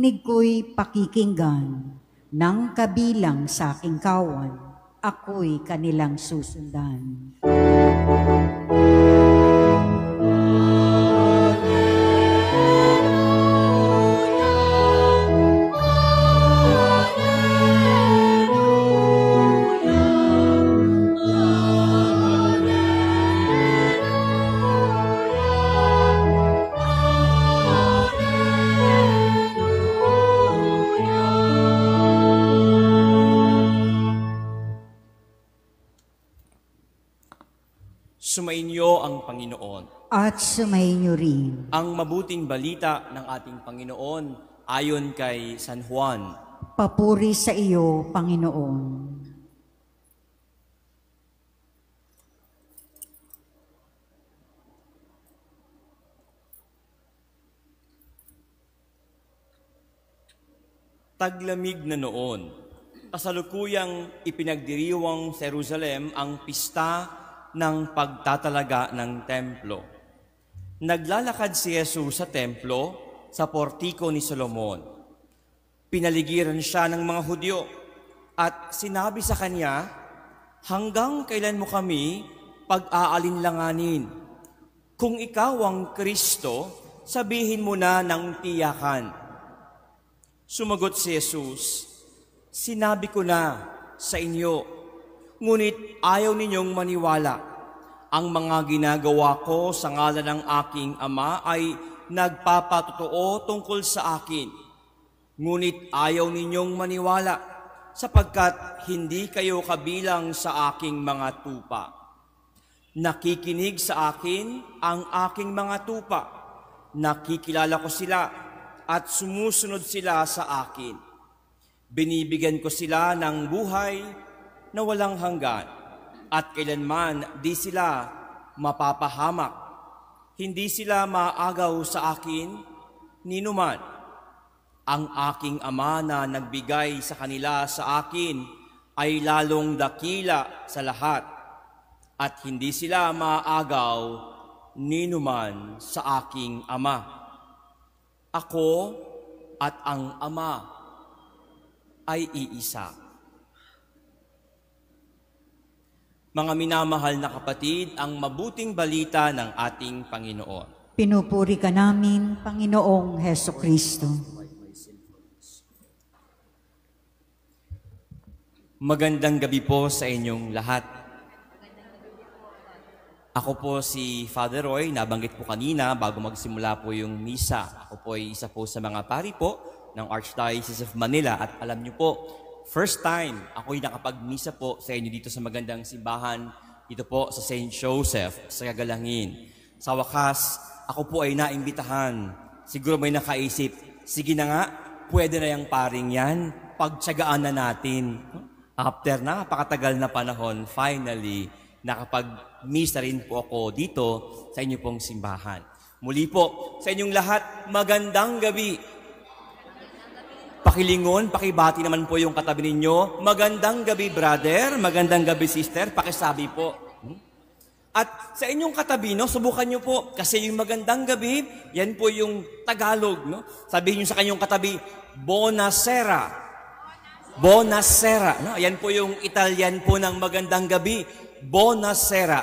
tinig ko'y pakikinggan, nang kabilang sa aking kawan, ako'y kanilang susundan. Sumainyo ang Panginoon. At sumainyo rin. Ang mabuting balita ng ating Panginoon ayon kay San Juan. Papuri sa iyo, Panginoon. Taglamig na noon, kasalukuyang ipinagdiriwang sa Jerusalem ang pista ng pagtatalaga ng templo. Naglalakad si Jesus sa templo sa portiko ni Solomon. Pinaligiran siya ng mga Hudyo at sinabi sa kanya, "Hanggang kailan mo kami pag-aalinlanganin? Kung ikaw ang Kristo, sabihin mo na ng tiyakan." Sumagot si Jesus, "Sinabi ko na sa inyo, ngunit ayaw ninyong maniwala. Ang mga ginagawa ko sa ngalan ng aking Ama ay nagpapatotoo tungkol sa akin. Ngunit ayaw ninyong maniwala sapagkat hindi kayo kabilang sa aking mga tupa. Nakikinig sa akin ang aking mga tupa. Nakikilala ko sila at sumusunod sila sa akin. Binibigyan ko sila ng buhay na walang hanggan, at kailanman di sila mapapahamak. Hindi sila maagaw sa akin, ninuman. Ang aking Ama na nagbigay sa kanila sa akin ay lalong dakila sa lahat, at hindi sila maagaw, ninuman sa aking Ama. Ako at ang Ama ay iisa." Mga minamahal na kapatid, ang mabuting balita ng ating Panginoon. Pinupuri ka namin, Panginoong Heso Kristo. Magandang gabi po sa inyong lahat. Ako po si Father Roy, nabanggit po kanina bago magsimula po yung misa. Ako po ay isa po sa mga pari po ng Archdiocese of Manila at alam niyo po, first time ako'y nakapag-misa po sa inyo dito sa magandang simbahan, dito po sa St. Joseph, sa Kagalangin. Sa wakas, ako po ay naimbitahan. Siguro may nakaisip, sige na nga, pwede na yung paring yan, pagtsagaan na natin. After napakatagal na panahon, finally, nakapag-misa rin po ako dito sa inyo pong simbahan. Muli po, sa inyong lahat, magandang gabi. Pakilingon, pakibati naman po yung katabi ninyo. Magandang gabi, brother. Magandang gabi, sister. Pakisabi po. At sa inyong katabi, no, subukan nyo po. Kasi yung magandang gabi, yan po yung Tagalog. No? Sabihin nyo sa kanyong katabi, Buonasera. Buonasera. No? Yan po yung Italian po ng magandang gabi. Buonasera.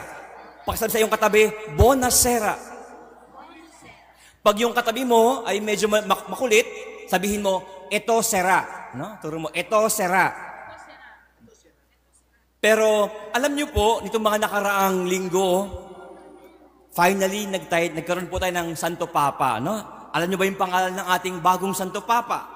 Pakisabi sa iyong katabi, Buonasera. Pag yung katabi mo ay medyo makulit, sabihin mo, "Eto sera." No? Turo mo, "Eto sera." Pero alam niyo po, nitong mga nakaraang linggo, finally nagkaroon po tayo ng Santo Papa. No? Alam niyo ba yung pangalan ng ating bagong Santo Papa?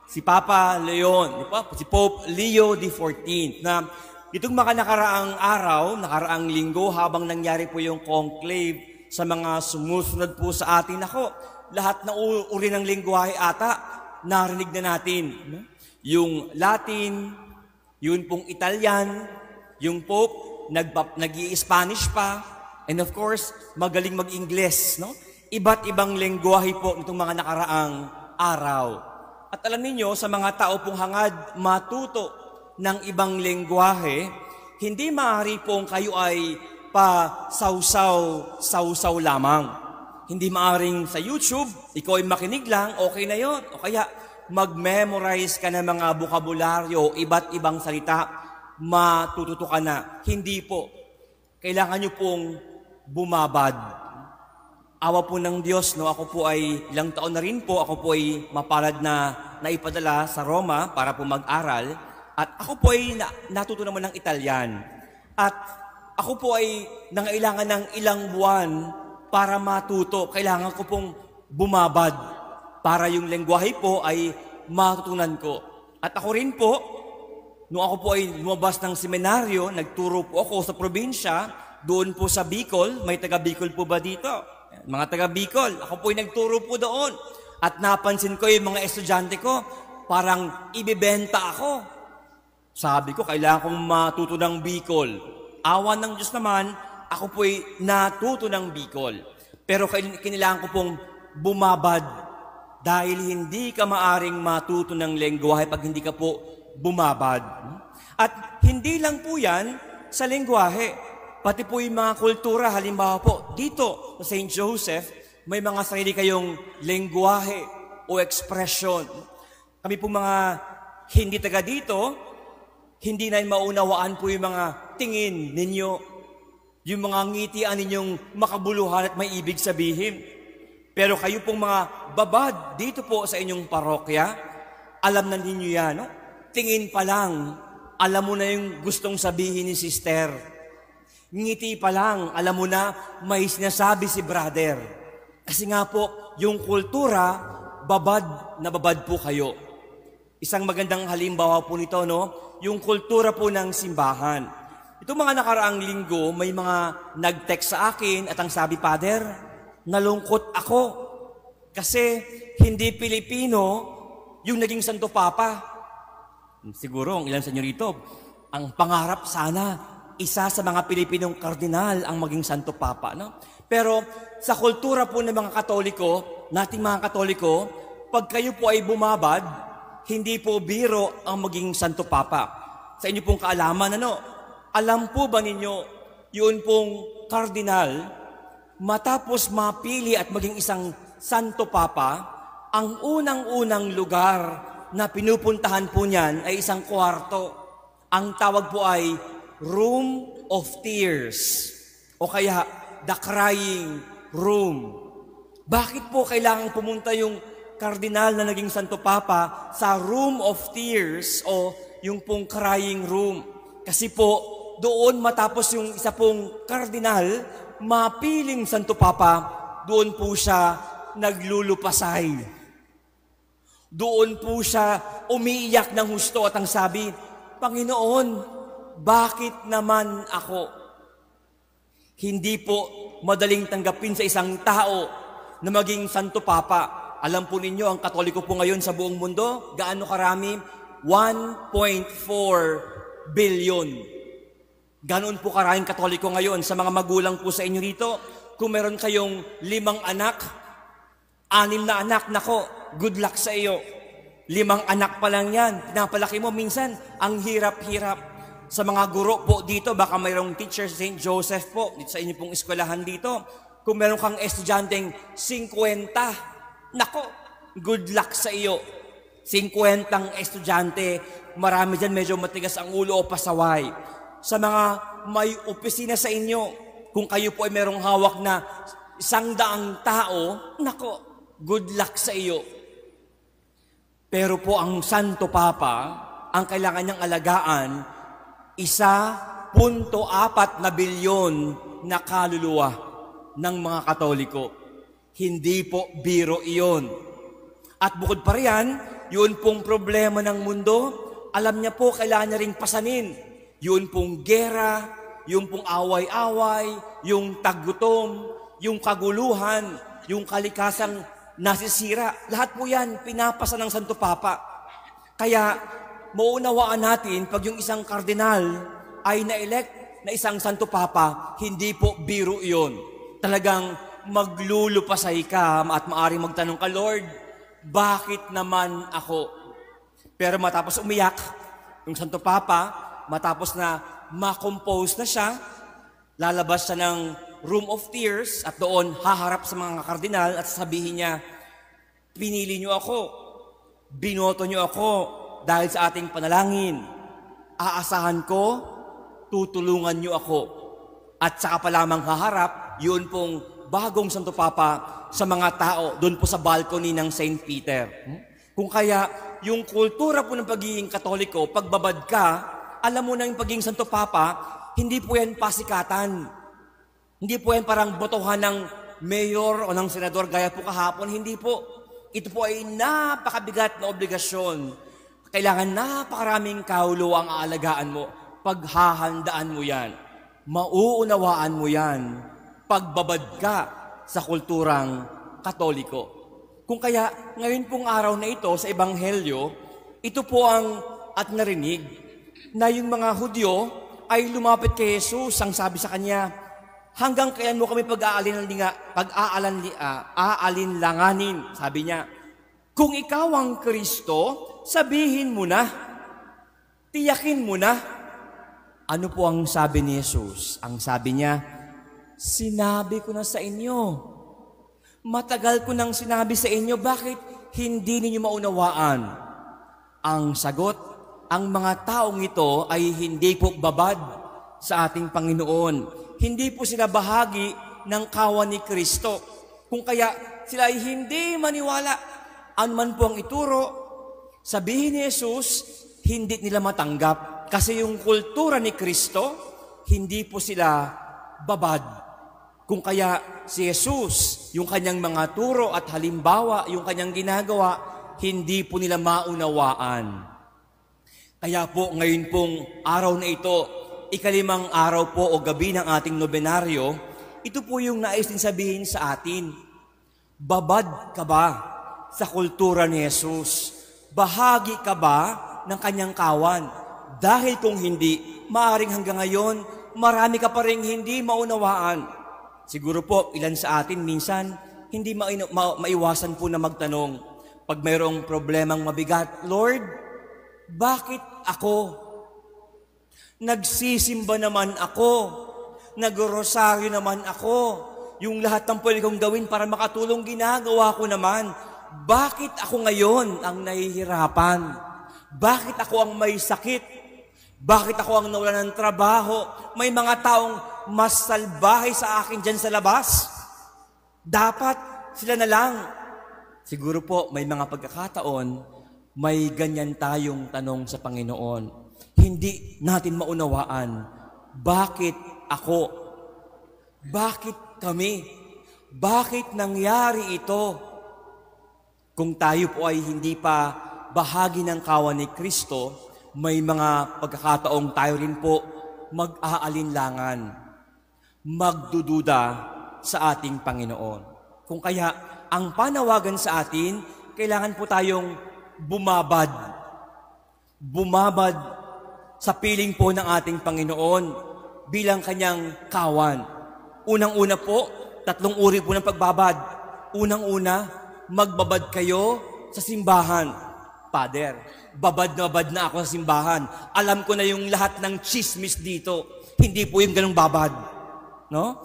Si Papa Leon, si Pope Leo XIV. Na itong mga nakaraang linggo, habang nangyari po yung conclave sa mga sumusunod po sa atin, ako, lahat ng uri ng lingwahe ata, narinig na natin. No? Yung Latin, yun pong Italian, yung Pope, nag-i-Spanish pa, and of course, magaling mag-Ingles. No? Iba't ibang lengguwahe po nitong mga nakaraang araw. At alam niyo, sa mga tao pong hangad matuto ng ibang lengguwahe, hindi maaari pong kayo ay lamang. Hindi maaring sa YouTube, ikaw ay makinig lang, okay na yon. O kaya, mag-memorize ka ng mga bokabularyo, iba't ibang salita, matututo ka na. Hindi po. Kailangan nyo pong bumabad. Awa po ng Diyos, no? Ako po ay ilang taon na rin po, ako po ay mapalad na naipadala sa Roma para po mag-aral. At ako po ay natuto naman ng Italyan. At ako po ay nangailangan ng ilang buwan para matuto. Kailangan ko pong bumabad para yung lengguwahe po ay matutunan ko. At ako rin po, nung ako po ay lumabas ng seminaryo, nagturo po ako sa probinsya, doon po sa Bicol. May taga Bicol po ba dito? Mga taga Bicol. Ako po ay nagturo po doon. At napansin ko yung mga estudyante ko, parang ibibenta ako. Sabi ko, kailangan kong matuto ng Bicol. Awa ng Diyos naman, ako po ay natuto ng Bicol. Pero kailangan ko pong bumabad dahil hindi ka maaring matuto ng lengguwahe pag hindi ka po bumabad. At hindi lang po yan sa lengguwahe, pati po yung mga kultura. Halimbawa po, dito sa St. Joseph, may mga sarili kayong lengguwahe o expression. Kami po mga hindi taga dito, hindi na maunawaan po yung mga tingin ninyo, yung mga ngitian ninyong makabuluhan at may ibig sabihin. Pero kayo pong mga babad dito po sa inyong parokya, alam na ninyo yan, no? Tingin pa lang, alam mo na yung gustong sabihin ni sister. Ngiti pa lang, alam mo na may sinasabi si brother. Kasi nga po, yung kultura, babad na babad po kayo. Isang magandang halimbawa po nito, no? Yung kultura po ng simbahan. Itong mga nakaraang linggo, may mga nag-text sa akin at ang sabi, Father, nalungkot ako kasi hindi Pilipino yung naging Santo Papa. Siguro, ang ilan sa inyo rito, ang pangarap sana, isa sa mga Pilipinong kardinal ang maging Santo Papa. No? Pero sa kultura po ng mga Katoliko, nating mga Katoliko, pag kayo po ay bumabad, hindi po biro ang maging Santo Papa. Sa inyo pong kaalaman, alam po ba ninyo, yun pong kardinal, matapos mapili at maging isang Santo Papa, ang unang-unang lugar na pinupuntahan po niyan ay isang kwarto. Ang tawag po ay Room of Tears o kaya The Crying Room. Bakit po kailangan pumunta yung kardinal na naging Santo Papa sa Room of Tears o yung pong Crying Room? Kasi po, doon matapos yung isa pong kardinal, mapiling Santo Papa, doon po siya naglulupasay. Doon po siya umiiyak ng husto at ang sabi, Panginoon, bakit naman ako? Hindi po madaling tanggapin sa isang tao na maging Santo Papa. Alam po ninyo, ang Katoliko po ngayon sa buong mundo, gaano karami? 1.4 billion. Ganon po karaming Katoliko ngayon. Sa mga magulang po sa inyo rito, kung meron kayong 5 anak, 6 na anak, nako, good luck sa iyo. 5 anak pa lang yan, pinapalaki mo. Minsan, ang hirap-hirap. Sa mga guro po dito, baka mayroong teacher sa St. Joseph po, dito sa inyo pong eskwelahan dito, kung meron kang estudyanteng 50, nako, good luck sa iyo. 50 estudyante, marami dyan medyo matigas ang ulo o pasaway. Sa mga may opisina sa inyo, kung kayo po ay merong hawak na 100 tao, nako, good luck sa iyo. Pero po ang Santo Papa, ang kailangan niyang alagaan, 1.4 bilyon na kaluluwa ng mga Katoliko. Hindi po biro iyon. At bukod pa riyan, yun pong problema ng mundo, alam niya po kailangan niya ring pasanin. Yun pong gera, yung pong away-away, yung taggutom, yung kaguluhan, yung kalikasang nasisira. Lahat po yan pinapasa ng Santo Papa. Kaya maunawaan natin pag yung isang kardinal ay na-elect na isang Santo Papa, hindi po biro iyon. Talagang maglulupasay ka at maaring magtanong ka, Lord, bakit naman ako? Pero matapos umiyak, yung Santo Papa, matapos na ma-compose na siya, lalabas siya ng Room of Tears at doon haharap sa mga kardinal at sabihin niya, pinili niyo ako Binoto niyo ako dahil sa ating panalangin. Aasahan ko, tutulungan niyo ako. At saka pa lamang haharap, yun pong bagong Santo Papa sa mga tao doon po sa balcony ng St. Peter. Kung kaya, yung kultura po ng pagiging Katoliko, pagbabad ka, alam mo na yung pagiging Santo Papa, hindi po yan pasikatan. Hindi po yan parang botohan ng mayor o ng senador gaya po kahapon. Hindi po. Ito po ay napakabigat na obligasyon. Kailangan napakaraming kaulo ang aalagaan mo. Paghahandaan mo yan. Mauunawaan mo yan. Pagbabad ka sa kulturang Katoliko. Kung kaya, ngayon pong araw na ito sa Ebanghelyo, ito po ang at narinig na yung mga Hudyo ay lumapit kay Jesus, ang sabi sa kanya, hanggang kailan mo kami pag-aalinlanganin? Sabi niya, kung ikaw ang Kristo, sabihin mo na, tiyakin mo na. Ano po ang sabi ni Jesus? Ang sabi niya, sinabi ko na sa inyo. Matagal ko nang sinabi sa inyo, bakit hindi ninyo maunawaan? Ang sagot, ang mga taong ito ay hindi po babad sa ating Panginoon. Hindi po sila bahagi ng kawan ni Kristo. Kung kaya sila ay hindi maniwala, anuman po ang ituro, sabihin ni Jesus, hindi nila matanggap. Kasi yung kultura ni Kristo, hindi po sila babad. Kung kaya si Jesus, yung kanyang mga turo at halimbawa, yung kanyang ginagawa, hindi po nila maunawaan. Kaya po ngayon pong araw na ito, ikalimang araw po o gabi ng ating nobenaryo, ito po yung nais din sabihin sa atin. Babad ka ba sa kultura ni Jesus? Bahagi ka ba ng kanyang kawan? Dahil kung hindi, maaaring hanggang ngayon, marami ka pa rin hindi maunawaan. Siguro po, ilan sa atin minsan, hindi maiwasan po na magtanong, pag mayroong problemang mabigat, Lord, bakit ako? Nagsisimba naman ako. Nagrosaryo naman ako. Yung lahat ng pwede kong gawin para makatulong, ginagawa ko naman. Bakit ako ngayon ang nahihirapan? Bakit ako ang may sakit? Bakit ako ang nawalan ng trabaho? May mga taong mas salbahe sa akin dyan sa labas. Dapat sila na lang. Siguro po may mga pagkakataon, may ganyan tayong tanong sa Panginoon. Hindi natin maunawaan, bakit ako? Bakit kami? Bakit nangyari ito? Kung tayo po ay hindi pa bahagi ng kawan ni Kristo, may mga pagkakataong tayo rin po mag-aalinlangan, magdududa sa ating Panginoon. Kung kaya, ang panawagan sa atin, kailangan po tayong bumabad sa piling po ng ating Panginoon bilang kanyang kawan. Unang-una po, 3 uri po ng pagbabad. Unang-una, magbabad kayo sa simbahan. Father, babad na ako sa simbahan. Alam ko na yung lahat ng chismis dito. Hindi po yung ganung babad. No?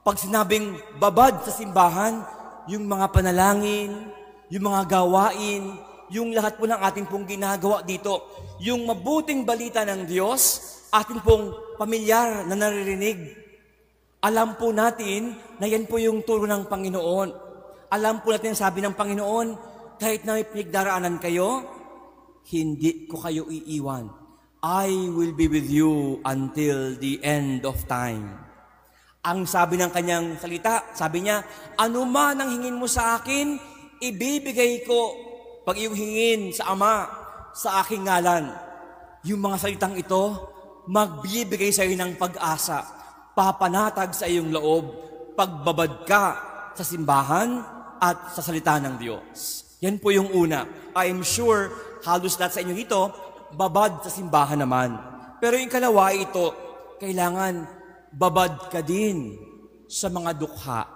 Pag sinabing babad sa simbahan, yung mga panalangin, yung mga gawain, yung lahat po ng ating pong ginagawa dito, yung mabuting balita ng Diyos, ating pong pamilyar na naririnig. Alam po natin na yan po yung turo ng Panginoon. Alam po natin sabi ng Panginoon, kahit na may pinagdaraanan kayo, hindi ko kayo iiwan. I will be with you until the end of time. Ang sabi ng kanyang salita, sabi niya, anuman ang hingin mo sa akin, ibibigay ko. Pag iyong hingin sa Ama, sa aking ngalan, yung mga salitang ito, magbibigay sa iyo ng pag-asa, papanatag sa iyong loob, pagbabad ka sa simbahan at sa salita ng Diyos. Yan po yung una. I am sure, halos lahat sa inyo dito, babad sa simbahan naman. Pero yung kalawa ito, kailangan babad ka din sa mga dukha.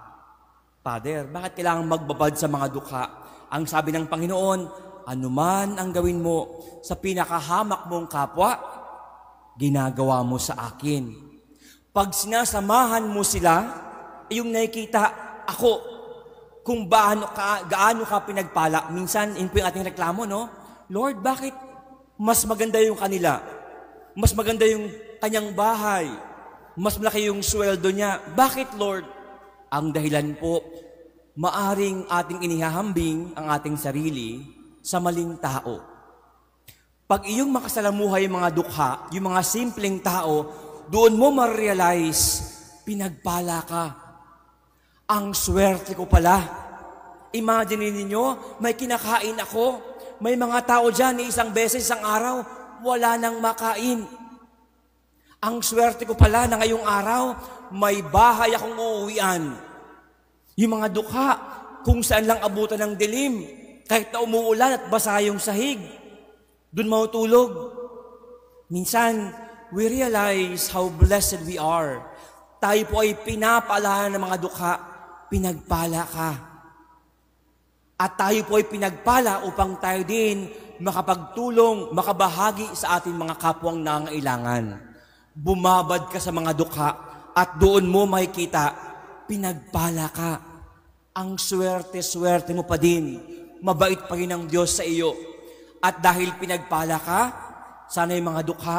Father, bakit kailangan magbabad sa mga dukha? Ang sabi ng Panginoon, anuman ang gawin mo sa pinakahamak mong kapwa, ginagawa mo sa akin. Pag sinasamahan mo sila, yung nakikita, ako. kung gaano ka pinagpala. Minsan, yun po yung ating reklamo, no? Lord, bakit mas maganda yung kanila? Mas maganda yung kanyang bahay. Mas malaki yung sweldo niya. Bakit, Lord? Ang dahilan po, maaring ating inihahambing ang ating sarili sa maling tao. Pag iyong makasalamuhay yung mga dukha, yung mga simpleng tao, doon mo ma-realize, pinagpala ka. Ang swerte ko pala. Imagine ninyo, may kinakain ako. May mga tao dyan, isang beses, isang araw, wala nang makain. Ang swerte ko pala na ngayong araw, may bahay akong uuwian. Yung mga dukha, kung saan lang abutan ng dilim, kahit na umuulan at basa yung sahig, doon matulog. Minsan, we realize how blessed we are. Tayo po ay pinapala ng mga dukha, pinagpala ka. At tayo po ay pinagpala upang tayo din makapagtulong, makabahagi sa ating mga kapwang nangailangan. Bumabad ka sa mga dukha at doon mo makikita, pinagpala ka. Ang swerte-swerte mo pa din. Mabait pa rin ang Diyos sa iyo. At dahil pinagpala ka, sana yung mga dukha,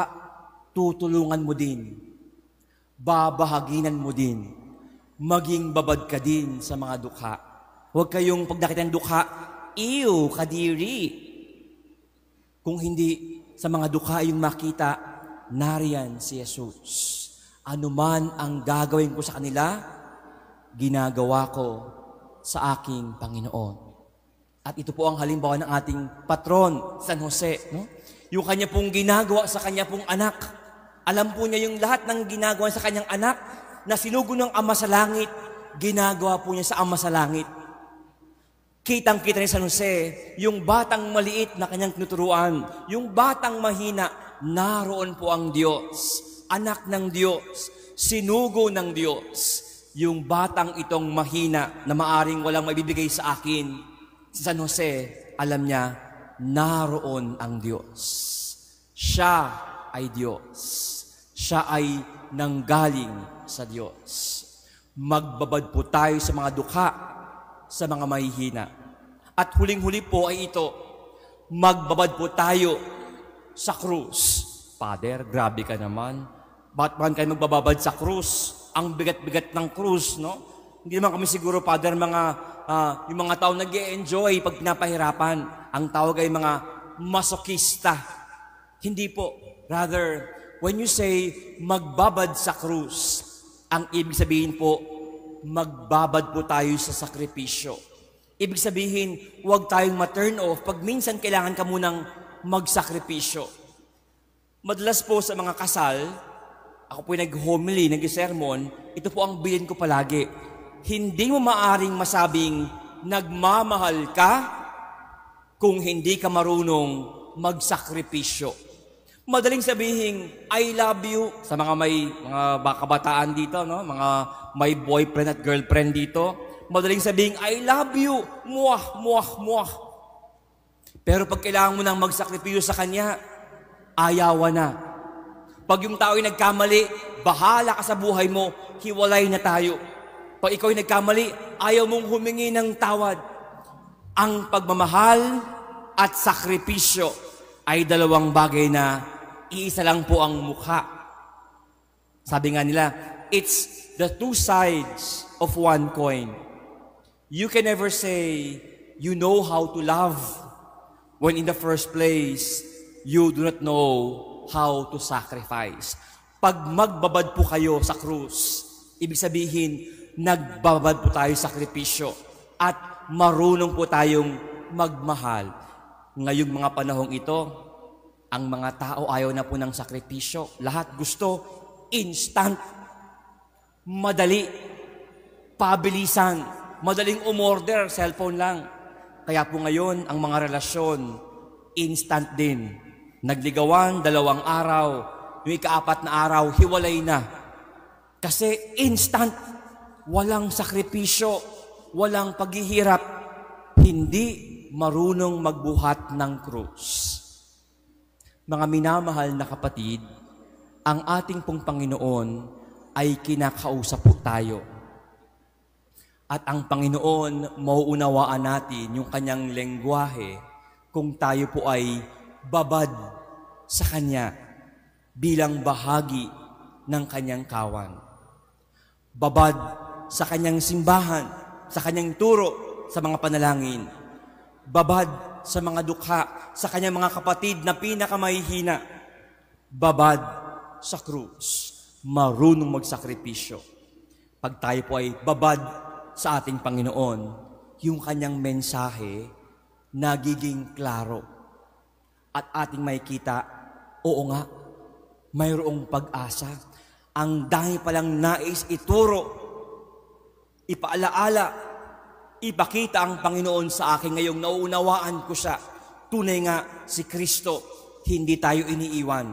tutulungan mo din. Babahaginan mo din. Maging babad ka din sa mga dukha. Huwag kayong pag nakita ng dukha, ew, kadiri. Kung hindi sa mga dukha yung makita, nariyan si Jesus. Ano man ang gagawin ko sa kanila, ginagawa ko sa aking Panginoon. At ito po ang halimbawa ng ating patron, San Jose. No? Yung kanya pong ginagawa sa kanya pong anak. Alam po niya yung lahat ng ginagawa sa kanyang anak na sinugo ng Ama sa Langit, ginagawa po niya sa Ama sa Langit. Kitang-kita ni San Jose, yung batang maliit na kanyang tinuturuan, yung batang mahina, naroon po ang Diyos, anak ng Diyos, sinugo ng Diyos. Yung batang itong mahina na maaring walang maibibigay sa akin, si San Jose, alam niya, naroon ang Diyos. Siya ay Diyos. Siya ay nanggaling sa Diyos. Magbabad po tayo sa mga dukha, sa mga mahihina. At huling-huli po ay ito, magbabad po tayo sa krus. Father, grabe ka naman. Ba't man kayo magbababad sa krus? Ang bigat-bigat ng krus, no? Hindi naman kami siguro, Father, yung mga tao nag-e-enjoy pag pinapahirapan. Ang tawag ay mga masokista. Hindi po. Rather, when you say magbabad sa krus, ang ibig sabihin po, magbabad po tayo sa sakripisyo. Ibig sabihin, huwag tayong ma-turn off pag minsan kailangan ka munang magsakripisyo. Madalas po sa mga kasal, ako po nag-homily, nag-sermon, ito po ang bilin ko palagi. Hindi mo maaring masabing nagmamahal ka kung hindi ka marunong magsakripisyo. Madaling sabihin, I love you sa mga mga kabataan dito, no? Mga may boyfriend at girlfriend dito. Madaling sabihin, I love you, muah, muah, muah. Pero pag kailangan mo nang magsakripisyo sa kanya, ayawan na. Pag yung tao ay nagkamali, bahala ka sa buhay mo, hiwalay na tayo. Pag ikaw ay nagkamali, ayaw mong humingi ng tawad. Ang pagmamahal at sakripisyo ay dalawang bagay na iisa lang po ang mukha. Sabi nga nila, it's the two sides of one coin. You can never say, you know how to love, when in the first place, you do not know how to sacrifice. Pag magbabad po kayo sa krus, ibig sabihin, nagbabad po tayo sa sakripisyo at marunong po tayong magmahal. Ngayong mga panahong ito, ang mga tao ayaw na po ng sakripisyo. Lahat gusto instant, madali, pabilisan, madaling umorder, cellphone lang. Kaya po ngayon, ang mga relasyon, instant din. Nagligawan, 2 araw, yung ika-4 na araw, hiwalay na. Kasi instant, walang sakripisyo, walang paghihirap, hindi marunong magbuhat ng krus. Mga minamahal na kapatid, ang ating pong Panginoon ay kinakausap po tayo. At ang Panginoon, mauunawaan natin yung kanyang lengguwahe kung tayo po ay babad sa Kanya bilang bahagi ng Kanyang kawan. Babad sa Kanyang simbahan, sa Kanyang turo sa mga panalangin. Babad sa mga dukha, sa Kanyang mga kapatid na pinakamahihina. Babad sa krus, marunong magsakripisyo. Pag tayo po ay babad sa ating Panginoon, yung Kanyang mensahe nagiging klaro. At ating makikita, oo nga, mayroong pag-asa. Ang dami palang nais ituro, ipaalaala, ipakita ang Panginoon sa akin ngayong nauunawaan ko siya. Tunay nga si Kristo, hindi tayo iniiwan.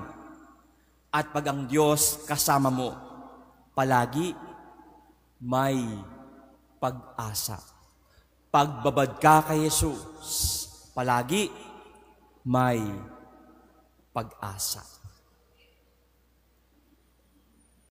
At pag ang Diyos kasama mo, palagi may pag-asa. Pagbabad ka kay Jesus, palagi may pag-asa.